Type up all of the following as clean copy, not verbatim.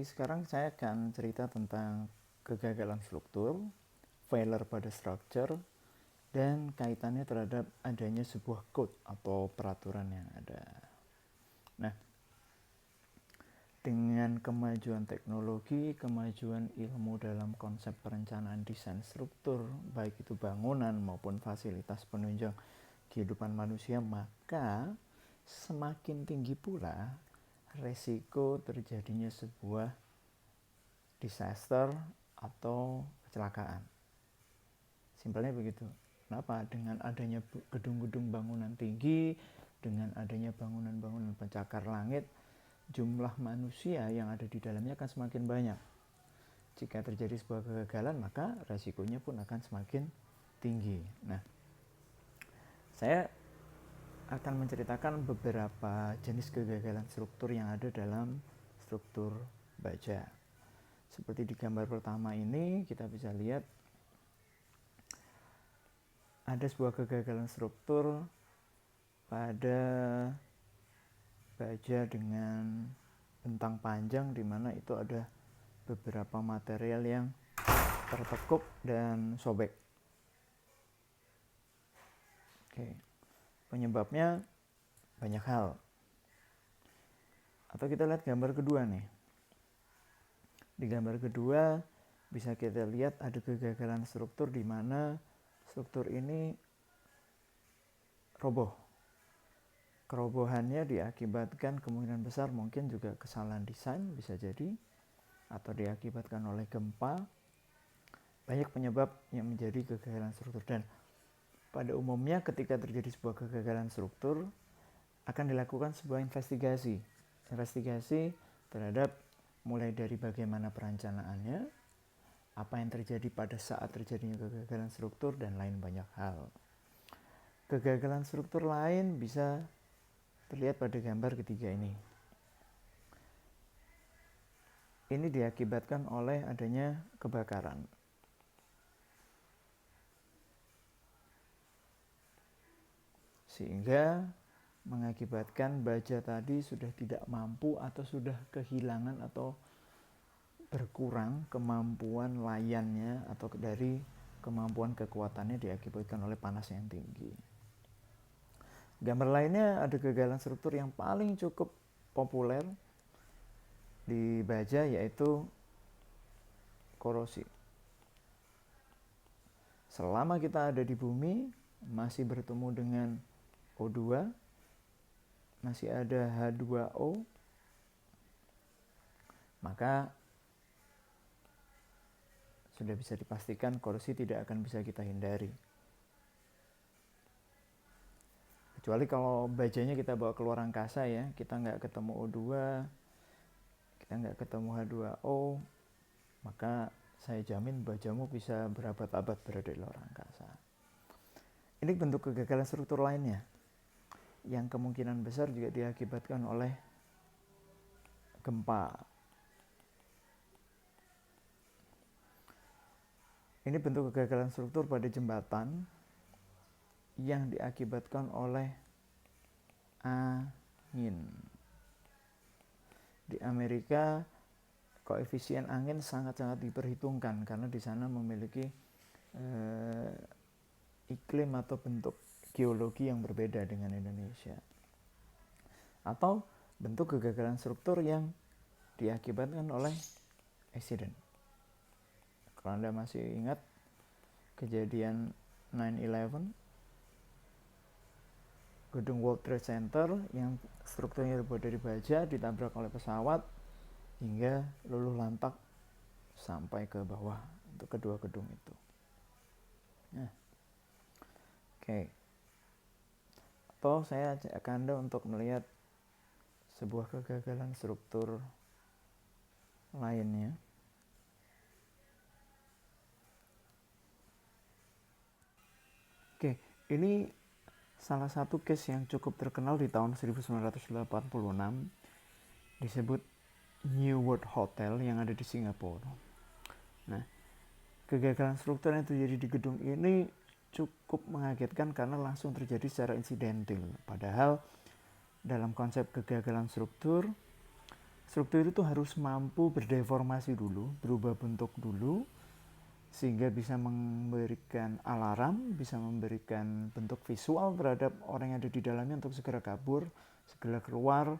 Sekarang saya akan cerita tentang kegagalan struktur, failure pada structure, dan kaitannya terhadap adanya sebuah code atau peraturan yang ada. Nah, dengan kemajuan teknologi, kemajuan ilmu dalam konsep perencanaan desain struktur, baik itu bangunan maupun fasilitas penunjang kehidupan manusia, maka semakin tinggi pula resiko terjadinya sebuah disaster atau kecelakaan. Simpelnya begitu. Kenapa? Dengan adanya gedung-gedung bangunan tinggi, dengan adanya bangunan-bangunan pencakar langit, jumlah manusia yang ada di dalamnya akan semakin banyak. Jika terjadi sebuah kegagalan, maka resikonya pun akan semakin tinggi. Nah, saya akan menceritakan beberapa jenis kegagalan struktur yang ada dalam struktur baja. Seperti di gambar pertama ini, kita bisa lihat ada sebuah kegagalan struktur pada baja dengan bentang panjang, di mana itu ada beberapa material yang tertekuk dan sobek. Oke. Penyebabnya banyak hal. Atau kita lihat gambar kedua nih. Di gambar kedua bisa kita lihat ada kegagalan struktur di mana struktur ini roboh. Kerobohannya diakibatkan kemungkinan besar mungkin juga kesalahan desain, bisa jadi, atau diakibatkan oleh gempa. Banyak penyebab yang menjadi kegagalan struktur, dan pada umumnya ketika terjadi sebuah kegagalan struktur akan dilakukan sebuah investigasi terhadap mulai dari bagaimana perencanaannya, apa yang terjadi pada saat terjadinya kegagalan struktur, dan lain banyak hal. Kegagalan struktur lain bisa terlihat pada gambar ketiga ini. Ini diakibatkan oleh adanya kebakaran. Sehingga mengakibatkan baja tadi sudah tidak mampu atau sudah kehilangan atau berkurang kemampuan layannya atau dari kemampuan kekuatannya diakibatkan oleh panas yang tinggi. Gambar lainnya ada kegagalan struktur yang paling cukup populer di baja, yaitu korosi. Selama kita ada di bumi, masih bertemu dengan O2, masih ada H2O, maka sudah bisa dipastikan korosi tidak akan bisa kita hindari. Kecuali kalau bajanya kita bawa keluar angkasa ya, kita nggak ketemu O2, kita nggak ketemu H2O, maka saya jamin bajamu bisa berabad-abad berada di luar angkasa. Ini bentuk kegagalan struktur lainnya, yang kemungkinan besar juga diakibatkan oleh gempa. Ini bentuk kegagalan struktur pada jembatan yang diakibatkan oleh angin. Di Amerika, koefisien angin sangat-sangat diperhitungkan karena di sana memiliki iklim atau bentuk geologi yang berbeda dengan Indonesia. Atau bentuk kegagalan struktur yang diakibatkan oleh accident. Kalau Anda masih ingat kejadian 9/11, gedung World Trade Center yang strukturnya terbuat dari baja ditabrak oleh pesawat hingga luluh lantak sampai ke bawah untuk kedua gedung itu. Nah, oke. Atau saya ajak Anda untuk melihat sebuah kegagalan struktur lainnya. Oke, ini salah satu case yang cukup terkenal di tahun 1986, disebut New World Hotel yang ada di Singapura. Nah, kegagalan struktur yang terjadi di gedung ini cukup mengagetkan karena langsung terjadi secara insidental. Padahal dalam konsep kegagalan struktur, struktur itu harus mampu berdeformasi dulu, berubah bentuk dulu, sehingga bisa memberikan alarm, bisa memberikan bentuk visual terhadap orang yang ada di dalamnya untuk segera kabur, segera keluar,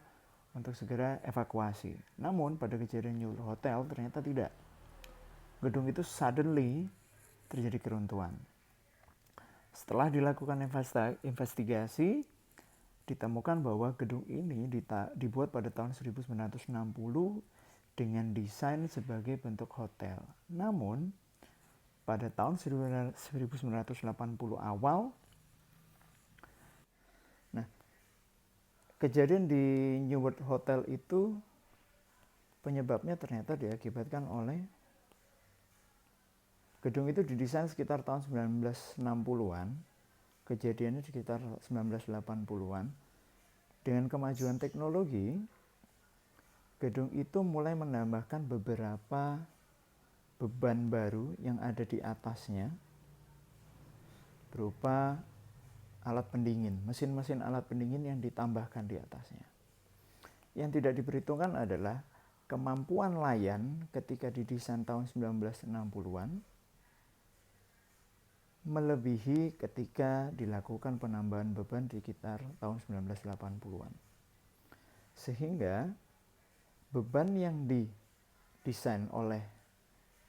untuk segera evakuasi. Namun pada kejadian New World Hotel ternyata tidak. Gedung itu suddenly terjadi keruntuhan. Setelah dilakukan investigasi, ditemukan bahwa gedung ini dibuat pada tahun 1960 dengan desain sebagai bentuk hotel. Namun, pada tahun 1980 awal, nah, kejadian di New World Hotel itu penyebabnya ternyata diakibatkan oleh gedung itu didesain sekitar tahun 1960-an, kejadiannya sekitar 1980-an. Dengan kemajuan teknologi, gedung itu mulai menambahkan beberapa beban baru yang ada di atasnya, berupa alat pendingin, mesin-mesin alat pendingin yang ditambahkan di atasnya. Yang tidak diperhitungkan adalah kemampuan layan ketika didesain tahun 1960-an melebihi ketika dilakukan penambahan beban di sekitar tahun 1980-an. Sehingga beban yang didesain oleh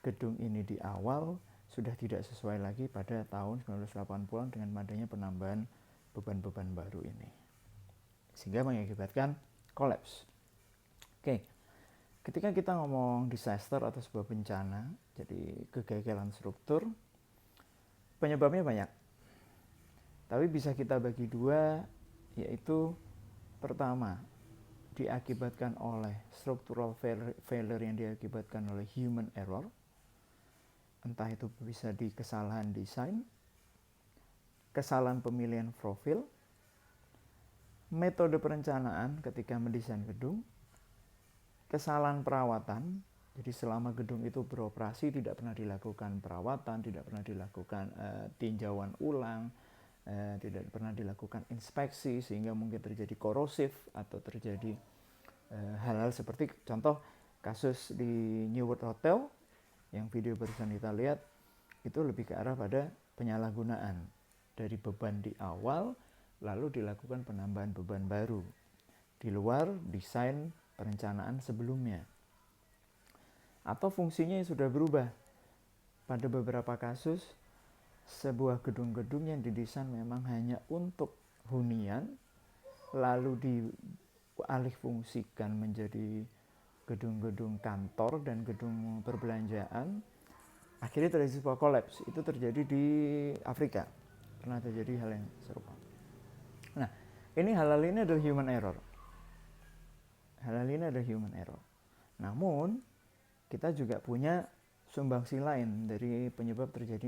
gedung ini di awal sudah tidak sesuai lagi pada tahun 1980-an dengan adanya penambahan beban-beban baru ini. Sehingga mengakibatkan collapse. Oke. Ketika kita ngomong disaster atau sebuah bencana, jadi kegagalan struktur, penyebabnya banyak. Tapi bisa kita bagi dua, yaitu pertama, diakibatkan oleh structural failure yang diakibatkan oleh human error. Entah itu bisa di kesalahan desain, kesalahan pemilihan profil, metode perencanaan ketika mendesain gedung, kesalahan perawatan. Jadi selama gedung itu beroperasi tidak pernah dilakukan perawatan, tidak pernah dilakukan tinjauan ulang, tidak pernah dilakukan inspeksi, sehingga mungkin terjadi korosif atau terjadi hal-hal seperti contoh kasus di New World Hotel yang video barusan kita lihat, itu lebih ke arah pada penyalahgunaan dari beban di awal lalu dilakukan penambahan beban baru di luar desain perencanaan sebelumnya, atau fungsinya yang sudah berubah. Pada beberapa kasus, sebuah gedung-gedung yang didesain memang hanya untuk hunian, lalu dialihfungsikan menjadi gedung-gedung kantor dan gedung perbelanjaan, akhirnya terjadi sebuah kolaps. Itu terjadi di Afrika, pernah terjadi hal yang serupa. Nah, hal-hal ini adalah human error. Hal-hal ini adalah human error. Namun, kita juga punya sumbangsi lain dari penyebab terjadi